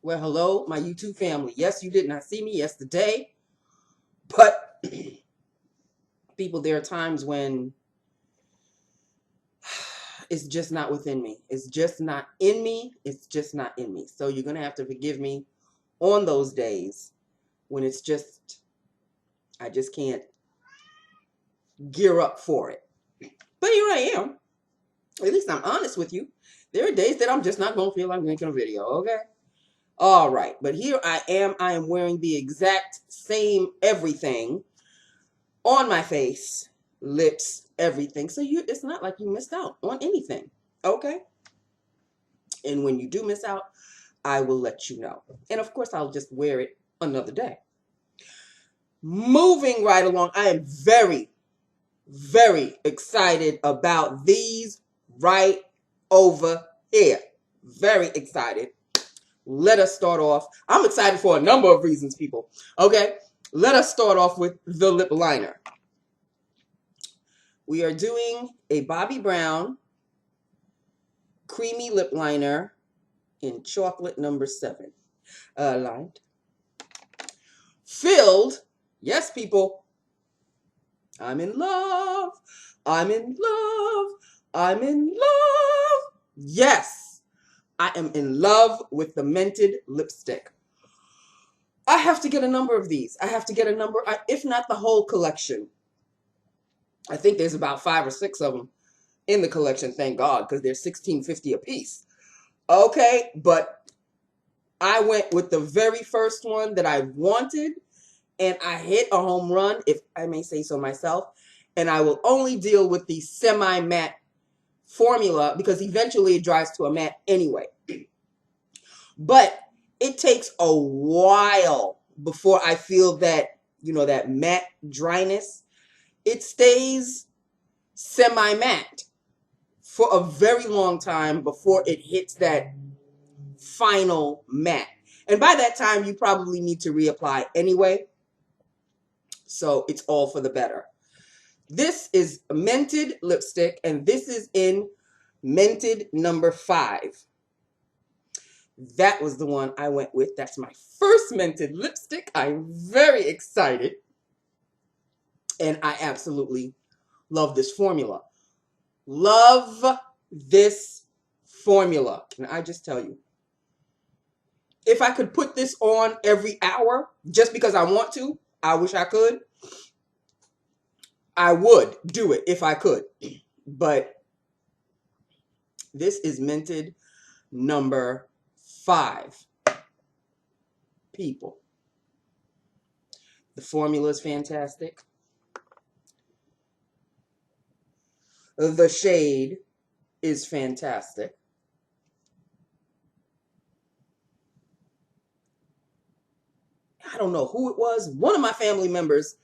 Well, hello, my YouTube family. Yes, you did not see me yesterday, but people, there are times when it's just not within me. It's just not in me. It's just not in me. So you're going to have to forgive me on those days when it's just, I just can't gear up for it. But here I am. At least I'm honest with you. There are days that I'm just not going to feel like making a video, okay? All right, but here I am. I am wearing the exact same everything on my face, lips, everything. So it's not like you missed out on anything, okay? And when you do miss out, I will let you know. And of course, I'll just wear it another day. Moving right along, I am very, very excited about these right over here. Very excited. Let us start off. I'm excited for a number of reasons, people. Okay, let us start off with the lip liner. We are doing a Bobbi Brown creamy lip liner in chocolate number 7. Lined. Filled. Yes, people. I'm in love. I'm in love. I'm in love. Yes. I am in love with the Mented lipstick. I have to get a number of these. I have to get a number, if not the whole collection. I think there's about 5 or 6 of them in the collection, thank God, because they're $16.50 a piece. Okay, but I went with the very first one that I wanted, and I hit a home run, if I may say so myself, and I will only deal with the semi-matte formula because eventually it dries to a matte anyway. But it takes a while before I feel that, that matte dryness. It stays semi-matte for a very long time before it hits that final matte. And by that time, you probably need to reapply anyway. So it's all for the better. This is a Mented lipstick, and this is in Mented number 5. That was the one I went with. That's my first Mented lipstick. I'm very excited. And I absolutely love this formula. Love this formula. Can I just tell you? If I could put this on every hour just because I want to, I wish I could, I would do it if I could. But this is Mented number 5. People. The formula is fantastic. The shade is fantastic. I don't know who it was. One of my family members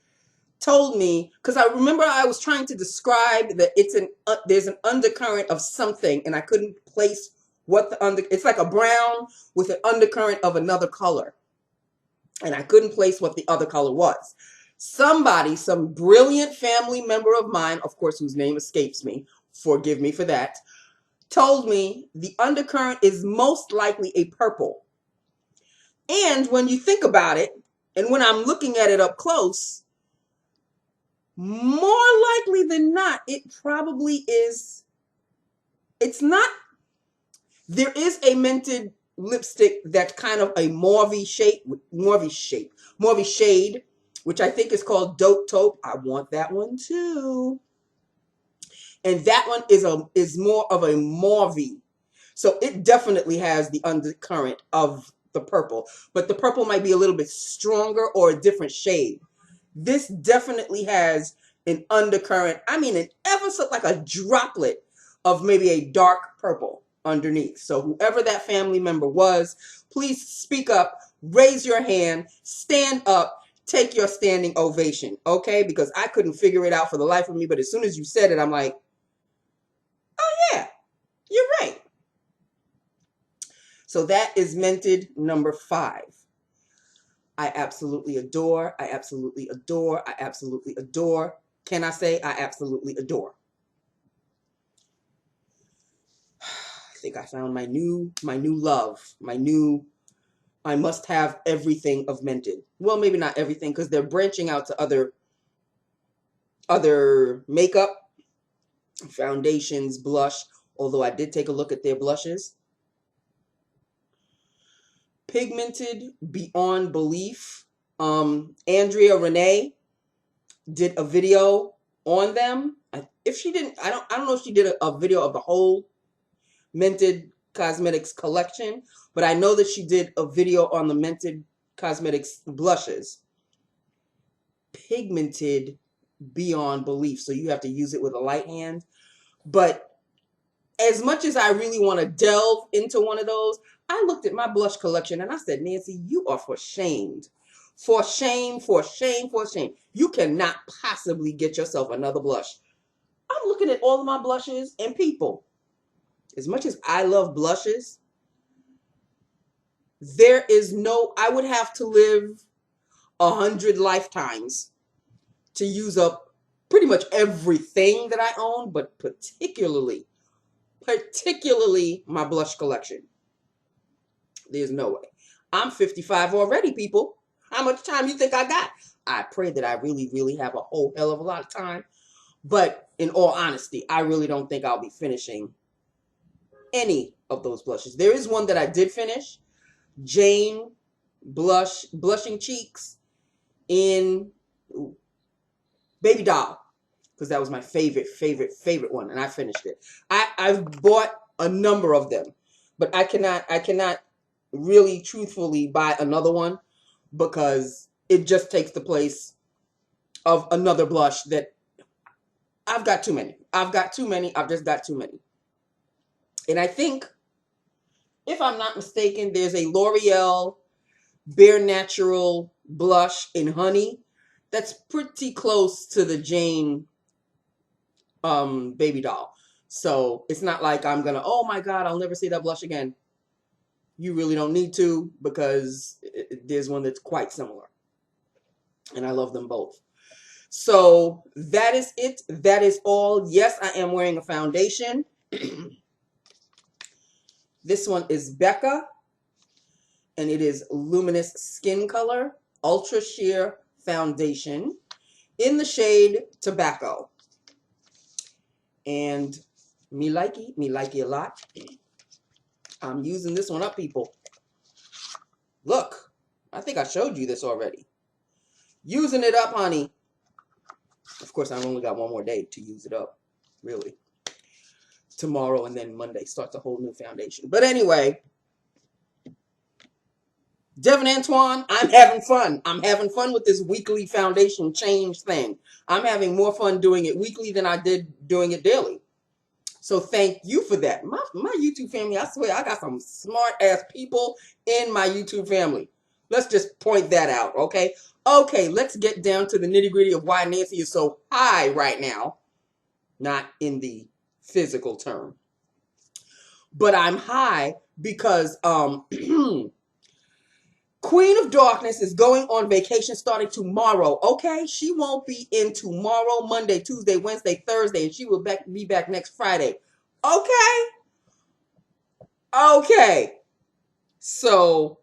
told me, because I remember I was trying to describe that there's an undercurrent of something, and I couldn't place what it's like a brown with an undercurrent of another color, and I couldn't place what the other color was. Somebody, some brilliant family member of mine, of course, whose name escapes me, forgive me for that, told me the undercurrent is most likely a purple. And when you think about it, and when I'm looking at it up close, more likely than not, it probably is. It's not. There is a Mented lipstick that's kind of a mauve shade, which I think is called Dope Taupe. I want that one too. And that one is more of a mauve. So it definitely has the undercurrent of the purple, but the purple might be a little bit stronger or a different shade. This definitely has an undercurrent. I mean, an ever so like a droplet of maybe a dark purple underneath. So whoever that family member was, please speak up, raise your hand, stand up, take your standing ovation, okay? Because I couldn't figure it out for the life of me, but as soon as you said it, I'm like, oh yeah, you're right. So that is Mented number 5. I absolutely adore. I absolutely adore. I absolutely adore. Can I say I absolutely adore? I think I found my new love, my new I must have everything of Mented. Well, maybe not everything, because they're branching out to other makeup, foundations, blush, although I did take a look at their blushes. Pigmented beyond belief. Andrea Renee did a video on them. If she didn't, I don't know if she did a video of the whole Mented Cosmetics collection, but I know that she did a video on the Mented Cosmetics blushes. Pigmented beyond belief, so you have to use it with a light hand. But as much as I really want to delve into one of those, I looked at my blush collection and I said, Nancy, you are for shamed. For shame, for shame, for shame. You cannot possibly get yourself another blush. I'm looking at all of my blushes, and people, as much as I love blushes, there is no, I would have to live 100 lifetimes to use up pretty much everything that I own, but particularly my blush collection. There's no way. I'm 55 already, people. How much time you think I got? I pray that I really, really have a whole hell of a lot of time. But in all honesty, I really don't think I'll be finishing any of those blushes. There is one that I did finish. Jane Blushing Cheeks in Baby Doll. Because that was my favorite one. And I finished it. I've bought a number of them. But I cannot really truthfully buy another one, because it just takes the place of another blush that I've got too many. I've just got too many. And I think, if I'm not mistaken, there's a L'Oreal Bare Natural blush in honey that's pretty close to the Jane Baby Doll. So it's not like I'm gonna, oh my God, I'll never see that blush again. You really don't need to, because there's one that's quite similar. And I love them both. So that is it. That is all. Yes, I am wearing a foundation. This one is Becca. And it is Luminous Skin Color Ultra Sheer Foundation in the shade Tobacco. And me likey a lot. I'm using this one up, people. Look, I think I showed you this already. Using it up, honey. Of course, I've only got one more day to use it up, really. Tomorrow and then Monday starts a whole new foundation. But anyway, Devin Antoine, I'm having fun. I'm having fun with this weekly foundation change thing. I'm having more fun doing it weekly than I did doing it daily. So thank you for that. My YouTube family, I swear, I got some smart-ass people in my YouTube family. Let's just point that out, okay? Okay, let's get down to the nitty-gritty of why Nancy is so high right now. Not in the physical term. But I'm high because Queen of Darkness is going on vacation starting tomorrow, okay? She won't be in tomorrow, Monday, Tuesday, Wednesday, Thursday, and she will be back next Friday. Okay? Okay. So,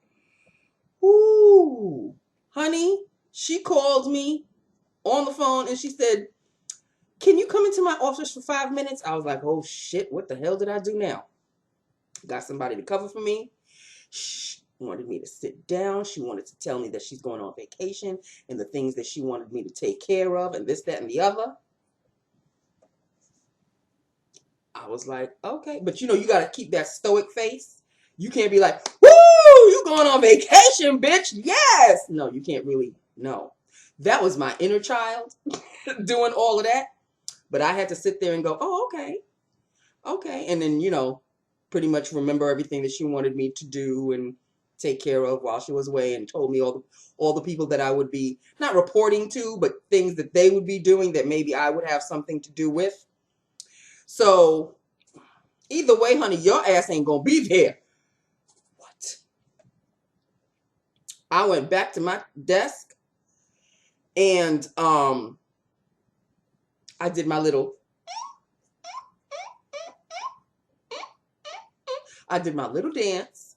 ooh, honey, she called me on the phone and she said, can you come into my office for 5 minutes? I was like, oh shit, what the hell did I do now? Got somebody to cover for me. She wanted me to sit down. She wanted to tell me that she's going on vacation and the things that she wanted me to take care of and this, that, and the other. I was like, okay. But you know, you got to keep that stoic face. You can't be like, woo, you going on vacation, bitch. Yes. No, you can't really. No. That was my inner child doing all of that. But I had to sit there and go, oh, okay. Okay. And then, you know, pretty much remember everything that she wanted me to do and take care of while she was away, and told me all the people that I would be not reporting to, but things that they would be doing that maybe I would have something to do with. So either way, honey, your ass ain't gonna be there. What? I went back to my desk and I did my little dance.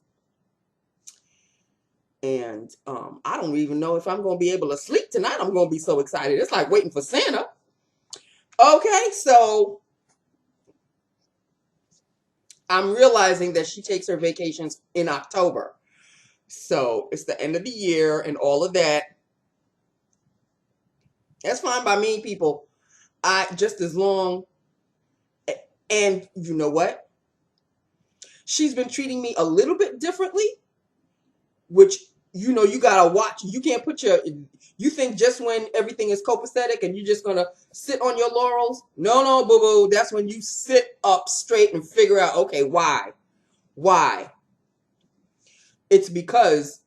And I don't even know if I'm going to be able to sleep tonight. I'm going to be so excited. It's like waiting for Santa. Okay, so I'm realizing that she takes her vacations in October. So it's the end of the year and all of that. That's fine by me, people. I just as long. And you know what? She's been treating me a little bit differently, which, you know, you gotta watch. You can't put you think just when everything is copacetic and you're just gonna sit on your laurels. No, boo-boo. That's when you sit up straight and figure out, okay, why? Why? It's because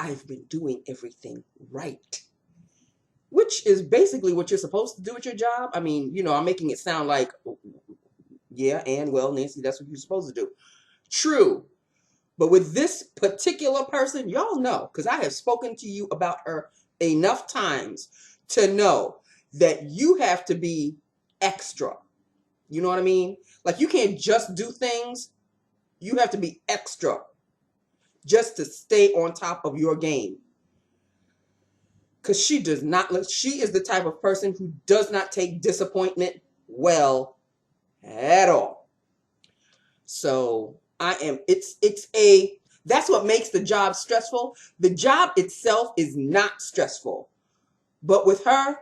I've been doing everything right. Which is basically what you're supposed to do at your job. I mean, you know, I'm making it sound like, yeah, and well, Nancy, that's what you're supposed to do. True. But with this particular person, y'all know, because I have spoken to you about her enough times to know that you have to be extra. You know what I mean? Like, you can't just do things. You have to be extra just to stay on top of your game. Because she does not, she is the type of person who does not take disappointment well at all. So that's what makes the job stressful. The job itself is not stressful. But with her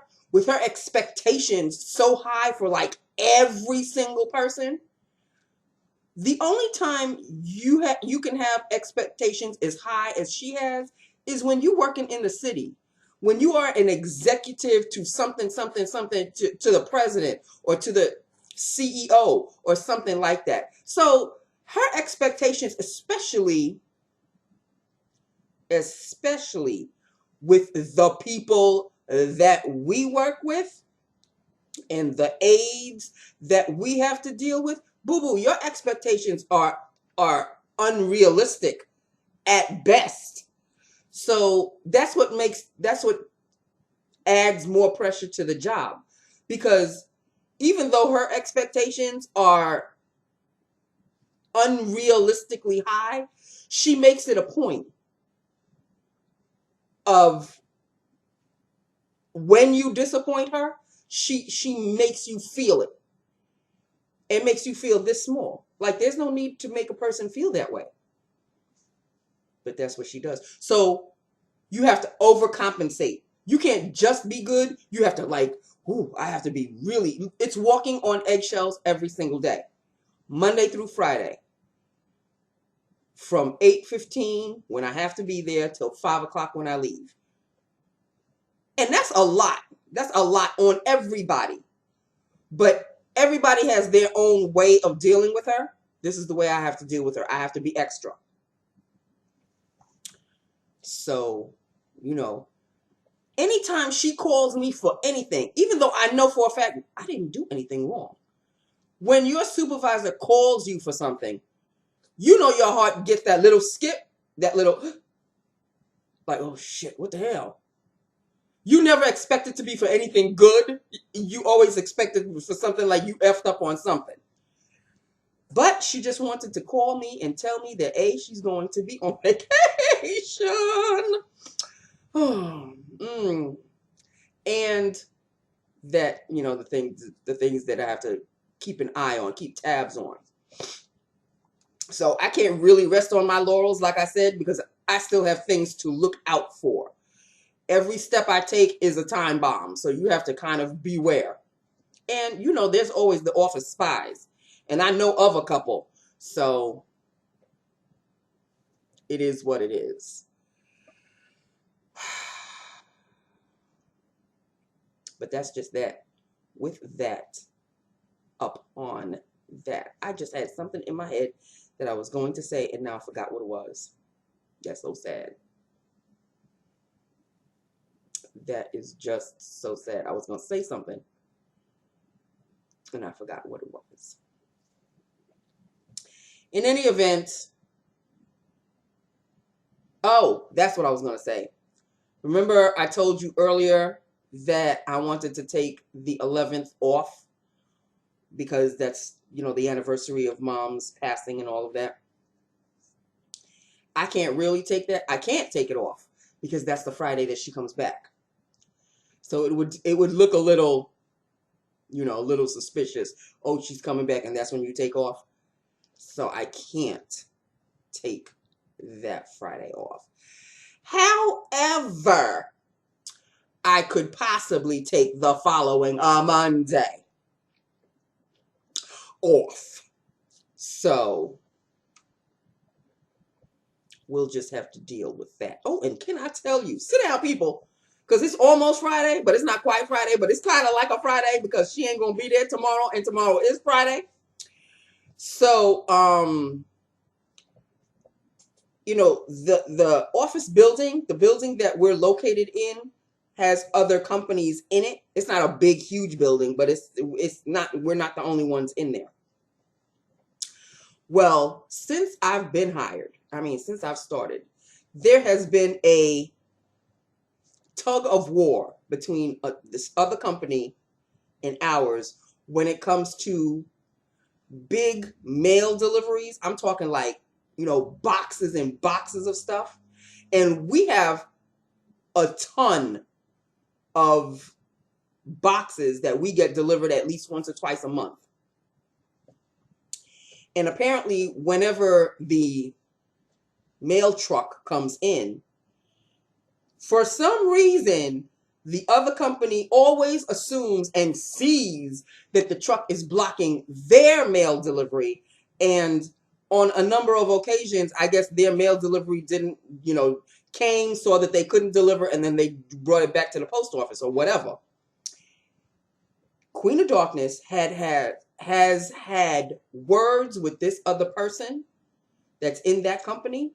expectations so high for like every single person, the only time you can have expectations as high as she has is when you're working in the city. When you are an executive to something to the president or to the CEO or something like that. So her expectations, especially with the people that we work with and the aides that we have to deal with, boo-boo, your expectations are unrealistic at best. So that's what adds more pressure to the job, because even though her expectations are unrealistically high, she makes it a point of, when you disappoint her, she makes you feel it. It makes you feel this small. Like, there's no need to make a person feel that way. But that's what she does. So you have to overcompensate. You can't just be good. You have to I have to be really, it's walking on eggshells every single day. Monday through Friday. From 8:15 when I have to be there till 5 o'clock when I leave. And that's a lot. That's a lot on everybody. But everybody has their own way of dealing with her. This is the way I have to deal with her. I have to be extra. So, you know, anytime she calls me for anything, even though I know for a fact I didn't do anything wrong. When your supervisor calls you for something, you know your heart gets that little skip, that little, like, oh shit, what the hell? You never expect it to be for anything good. You always expect it for something like you effed up on something. But she just wanted to call me and tell me that she's going to be on vacation. And that, you know, the things that I have to keep an eye on, keep tabs on. So I can't really rest on my laurels, like I said, because I still have things to look out for. Every step I take is a time bomb, so you have to kind of beware. And, you know, there's always the office spies. And I know of a couple, so it is what it is. But that's just that. With that, upon that, I just had something in my head that I was going to say, and now I forgot what it was. That's so sad. That is just so sad. I was going to say something, and I forgot what it was. In any event, oh, that's what I was going to say. Remember, I told you earlier that I wanted to take the 11th off because that's, you know, the anniversary of Mom's passing and all of that. I can't really take that. I can't take it off because that's the Friday that she comes back. So it would look a little, you know, a little suspicious. Oh, she's coming back and that's when you take off. So I can't take that Friday off. However, I could possibly take the following Monday off. So we'll just have to deal with that. Oh, and can I tell you, sit down, people, because it's almost Friday, but it's not quite Friday, but it's kind of like a Friday because she ain't going to be there tomorrow, and tomorrow is Friday. So, you know, the office building, the building that we're located in, has other companies in it. It's not a big, huge building, but it's not. We're not the only ones in there. Well, since I've been hired, since I've started, there has been a tug of war between this other company and ours when it comes to big mail deliveries. I'm talking like, you know, boxes and boxes of stuff. And we have a ton of boxes that we get delivered at least once or twice a month. And apparently, whenever the mail truck comes in, for some reason, the other company always assumes and sees that the truck is blocking their mail delivery. And on a number of occasions, I guess their mail delivery didn't, you know, came, saw that they couldn't deliver, and then they brought it back to the post office or whatever. Queen of Darkness has had words with this other person that's in that company,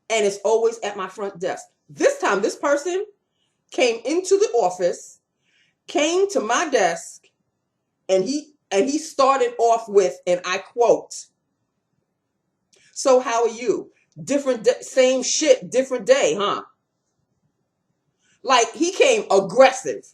and it's always at my front desk. This time, this person came into the office, came to my desk, and he started off with, and I quote, "So how are you? Same shit, different day, huh?" Like, he came aggressive.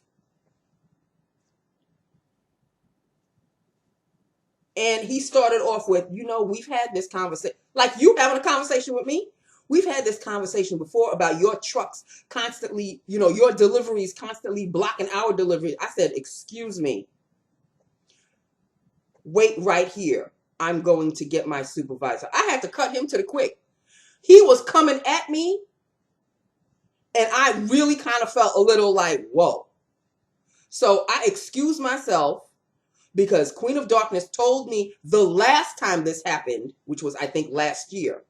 And he started off with, you know, we've had this conversation. Like, you having a conversation with me? We've had this conversation before about your trucks constantly, you know, your deliveries constantly blocking our delivery. I said, excuse me. Wait right here. I'm going to get my supervisor. I had to cut him to the quick. He was coming at me, and I really kind of felt a little like, whoa. So I excused myself because Queen of Darkness told me the last time this happened, which was, I think, last year,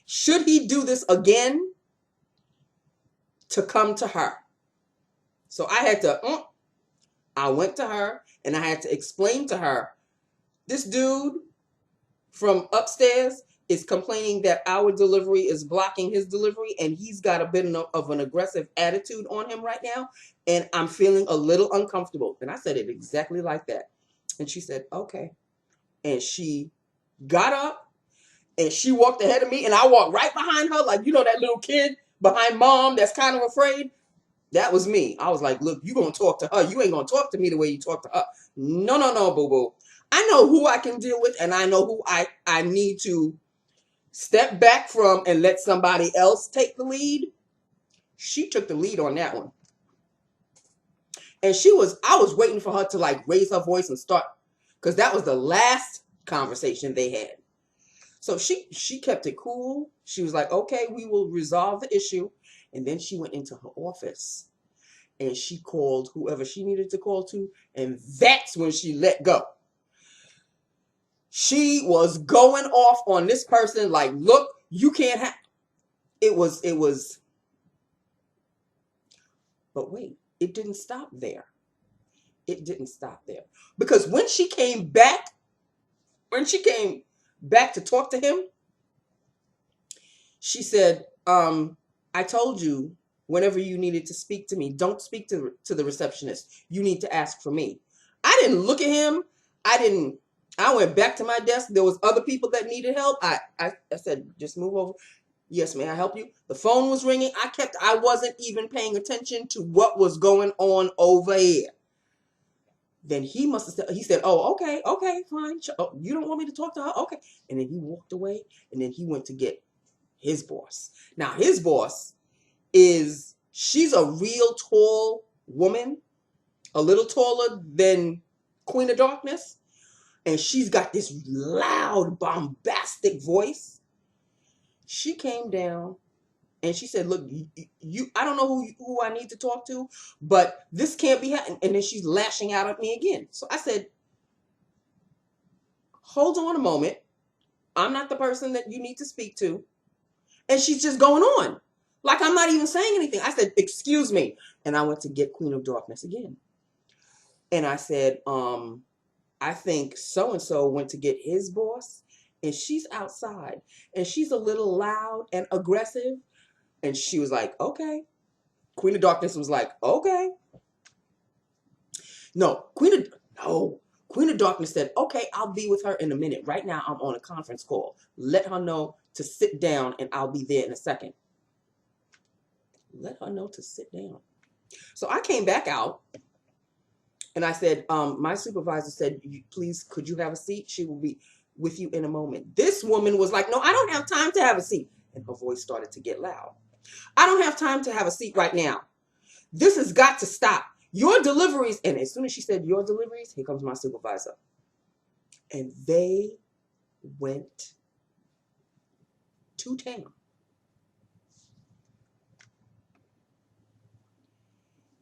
should he do this again, to come to her. So I went to her and I had to explain to her, this dude from upstairs is complaining that our delivery is blocking his delivery, and he's got a bit of an aggressive attitude on him right now, and I'm feeling a little uncomfortable. And I said it exactly like that. And she said, okay. And she got up and she walked ahead of me, and I walked right behind her, like, you know, that little kid behind mom that's kind of afraid. That was me. I was like, look, you going to talk to her. You ain't going to talk to me the way you talk to her. No, no, no, boo-boo. I know who I can deal with, and I know who I need to step back from and let somebody else take the lead. She took the lead on that one. And I was waiting for her to like raise her voice and start, because that was the last conversation they had. So she kept it cool. She was like, okay, we will resolve the issue. And then she went into her office and she called whoever she needed to call to. And that's when she let go. She was going off on this person like, look, you can't have. It was. But wait, it didn't stop there. It didn't stop there. Because when she came back to talk to him, she said, I told you whenever you needed to speak to me, don't speak to the receptionist. You need to ask for me. I didn't look at him. I went back to my desk. There was other people that needed help. I said, just move over. Yes, may I help you? The phone was ringing. I wasn't even paying attention to what was going on over here. Then he must have said, he said, oh, okay, okay, fine. Oh, you don't want me to talk to her? Okay. And then he walked away, and then he went to get his boss. Now, his boss she's a real tall woman, a little taller than Queen of Darkness. And she's got this loud, bombastic voice. She came down and she said, look, I don't know who I need to talk to, but this can't be happening. And then she's lashing out at me again. So I said, hold on a moment. I'm not the person that you need to speak to. And she's just going on. Like I'm not even saying anything. I said, excuse me. And I went to get Queen of Darkness again. And I said, I think so-and-so went to get his boss. And she's outside. And she's a little loud and aggressive. And she was like, okay. Queen of Darkness was like, okay. Queen of Darkness said, okay, I'll be with her in a minute. Right now, I'm on a conference call. Let her know to sit down, and I'll be there in a second. Let her know to sit down. So I came back out, and I said, my supervisor said, please, could you have a seat? She will be with you in a moment. This woman was like, no, I don't have time to have a seat. And her voice started to get loud. I don't have time to have a seat right now. This has got to stop. Your deliveries. And as soon as she said your deliveries, here comes my supervisor. And they went to town.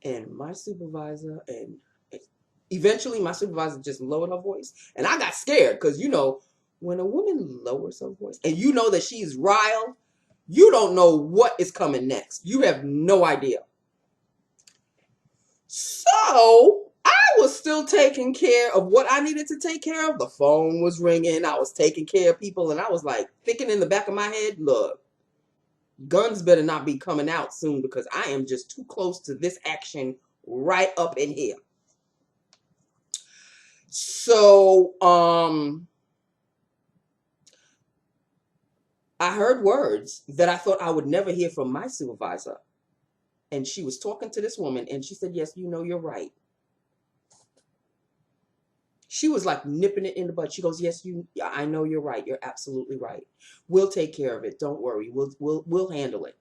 And my supervisor, and eventually my supervisor just lowered her voice. And I got scared because, you know, when a woman lowers her voice and you know that she's riled, you don't know what is coming next. You have no idea. So I was still taking care of what I needed to take care of. The phone was ringing. I was taking care of people. And I was like thinking in the back of my head, look, guns better not be coming out soon because I am just too close to this action right up in here. So, I heard words that I thought I would never hear from my supervisor. And she was talking to this woman and she said, yes, you know, you're right. She was like nipping it in the bud. She goes, yes, I know you're right. You're absolutely right. We'll take care of it. Don't worry. We'll handle it.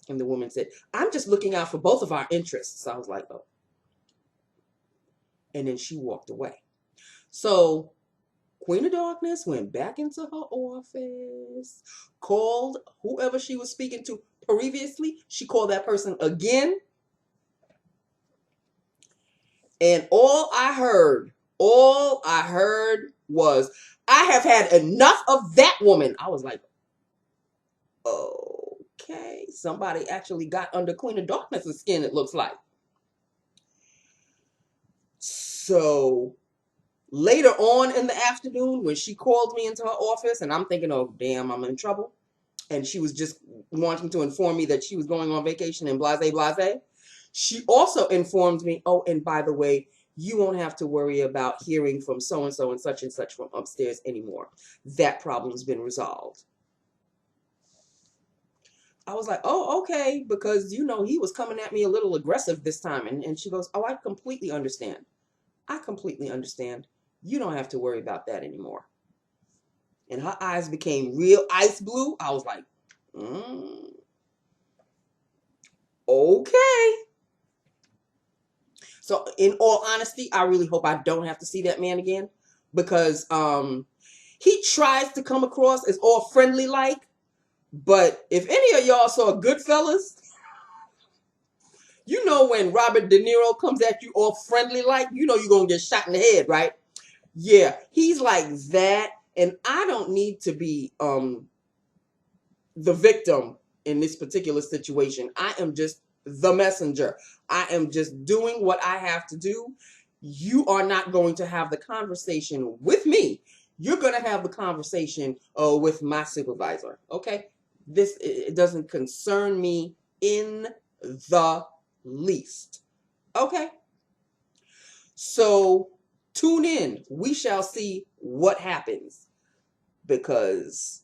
And the woman said, I'm just looking out for both of our interests. So I was like, oh. And then she walked away. So Queen of Darkness went back into her office, called whoever she was speaking to previously. She called that person again. And all I heard was, I have had enough of that woman. I was like, okay, somebody actually got under Queen of Darkness's skin, it looks like. So later on in the afternoon, when she called me into her office, and I'm thinking, oh, damn, I'm in trouble. And she was just wanting to inform me that she was going on vacation and blase, blase. She also informed me, oh, and by the way, you won't have to worry about hearing from so-and-so and such from upstairs anymore. That problem's been resolved. I was like, oh, okay, because, you know, he was coming at me a little aggressive this time. And she goes, oh, I completely understand. I completely understand. You don't have to worry about that anymore. And her eyes became real ice blue. I was like, okay. So in all honesty, I really hope I don't have to see that man again because he tries to come across as all friendly like, but if any of y'all saw Goodfellas, you know when Robert De Niro comes at you all friendly like, you know you're going to get shot in the head, right? Yeah, he's like that, and I don't need to be the victim in this particular situation. I am just the messenger. I am just doing what I have to do. You are not going to have the conversation with me. You're going to have the conversation with my supervisor. Okay? It doesn't concern me in the least. Okay? So tune in. We shall see what happens because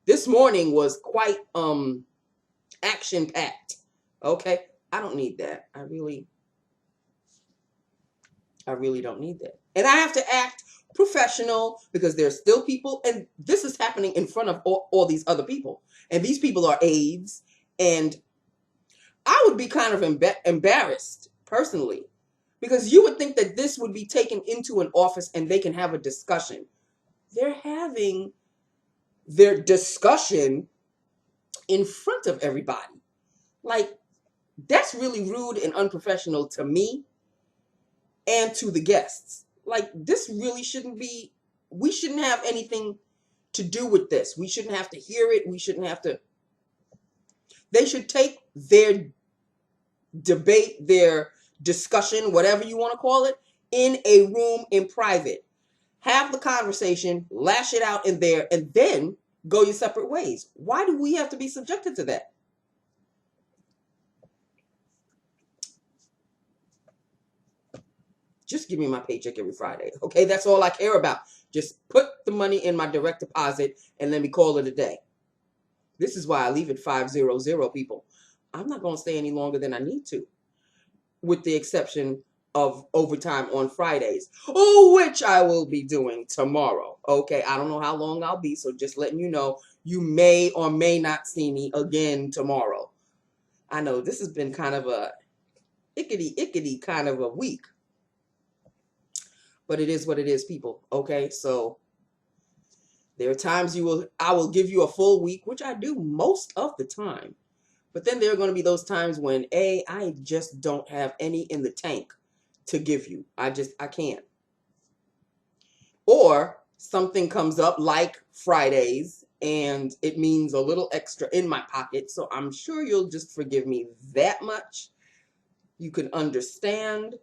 this morning was quite action-packed. Okay? I don't need that. I really I really don't need that. And I have to act professional because there's still people, and this is happening in front of all these other people. And these people are aides, and I would be kind of embarrassed personally because you would think that this would be taken into an office and they can have a discussion. They're having their discussion in front of everybody. Like, that's really rude and unprofessional to me and to the guests. Like, this really shouldn't be, we shouldn't have anything to do with this. We shouldn't have to hear it. We shouldn't have to, they should take their debate, their discussion, whatever you want to call it, in a room in private. Have the conversation, lash it out in there, and then go your separate ways. Why do we have to be subjected to that? Just give me my paycheck every Friday. Okay, that's all I care about. Just put the money in my direct deposit and let me call it a day. This is why I leave at 500, people. I'm not going to stay any longer than I need to, with the exception of overtime on Fridays, which I will be doing tomorrow. Okay, I don't know how long I'll be, so just letting you know, you may or may not see me again tomorrow. I know this has been kind of a ickety kind of a week, but it is what it is, people. Okay, so there are times I will give you a full week, which I do most of the time. But then there are going to be those times when, I just don't have any in the tank to give you. I can't. Or something comes up like Fridays and it means a little extra in my pocket. So I'm sure you'll just forgive me that much. You can understand.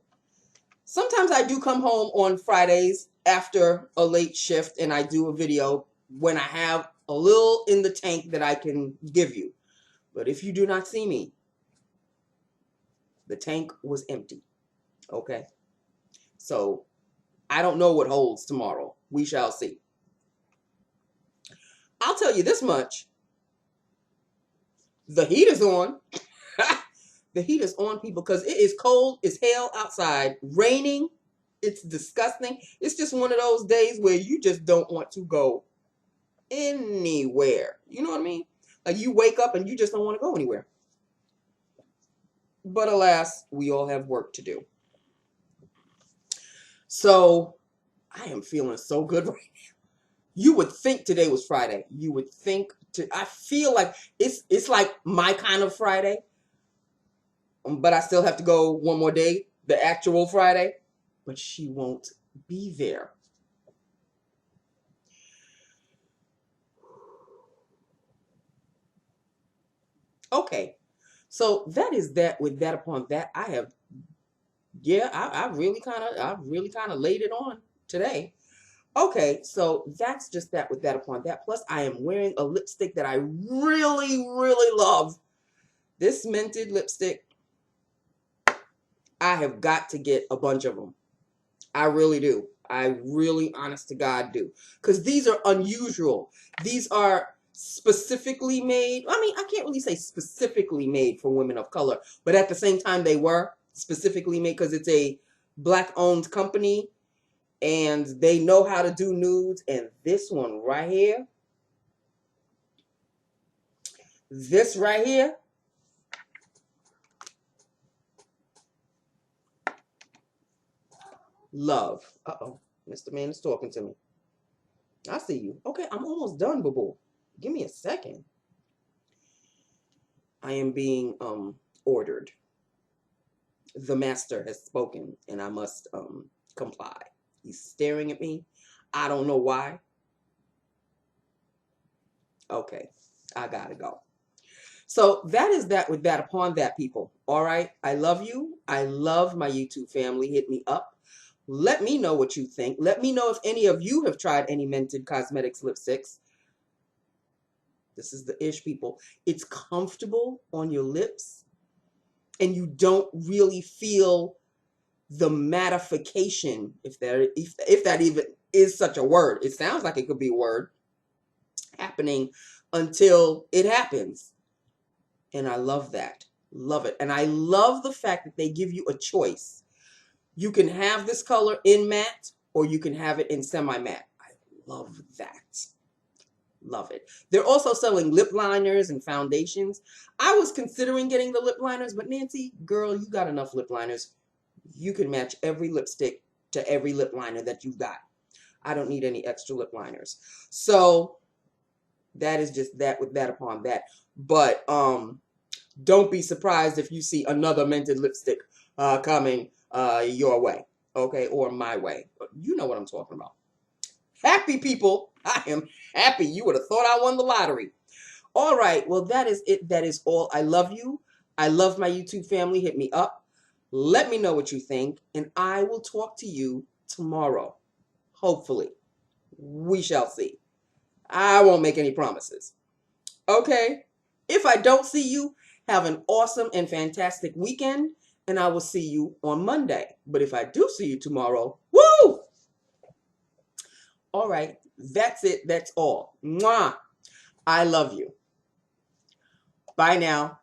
Sometimes I do come home on Fridays after a late shift and I do a video when I have a little in the tank that I can give you. But if you do not see me, the tank was empty. Okay? So I don't know what holds tomorrow. We shall see. I'll tell you this much. The heat is on. The heat is on, people, because it is cold as hell outside. Raining. It's disgusting. It's just one of those days where you just don't want to go anywhere. You know what I mean? Like, you wake up and you just don't want to go anywhere. But alas, we all have work to do. So I am feeling so good right now. You would think today was Friday. You would think I feel like it's like my kind of Friday. But I still have to go one more day, the actual Friday. But she won't be there. Okay. So that is that. With that upon that, I really kind of laid it on today. Okay, so that's just that with that upon that. Plus, I am wearing a lipstick that I really, really love. This Mented lipstick, I have got to get a bunch of them. I really do. I really, honest to God, do. Because these are unusual. These are specifically made. I mean, I can't really say specifically made for women of color. But at the same time, they were specifically made because it's a Black-owned company. And they know how to do nudes. And this one right here. This right here. Love. Uh-oh. Mr. Man is talking to me. I see you. Okay, I'm almost done, boo-boo. Give me a second. I am being ordered. The master has spoken, and I must comply. He's staring at me. I don't know why. Okay, I gotta go. So that is that with that upon that, people. All right, I love you. I love my YouTube family. Hit me up. Let me know what you think. Let me know if any of you have tried any Mented Cosmetics lipsticks. This is the ish, people. It's comfortable on your lips, and you don't really feel the mattification, if that even is such a word. It sounds like it could be a word, happening until it happens. And I love that. Love it. And I love the fact that they give you a choice. You can have this color in matte or you can have it in semi-matte. I love that. Love it. They're also selling lip liners and foundations. I was considering getting the lip liners, but Nancy, girl, you got enough lip liners. You can match every lipstick to every lip liner that you've got. I don't need any extra lip liners. So that is just that with that upon that. But don't be surprised if you see another Mented lipstick coming your way, okay, or my way. You know what I'm talking about. Happy people, I am happy. You would have thought I won the lottery. All right, well, that is it. That is all. I love you. I love my YouTube family. Hit me up. Let me know what you think, and I will talk to you tomorrow. Hopefully. We shall see. I won't make any promises. Okay? If I don't see you, have an awesome and fantastic weekend, and I will see you on Monday. But if I do see you tomorrow, woo! All right, that's it. That's all. Mwah! I love you. Bye now.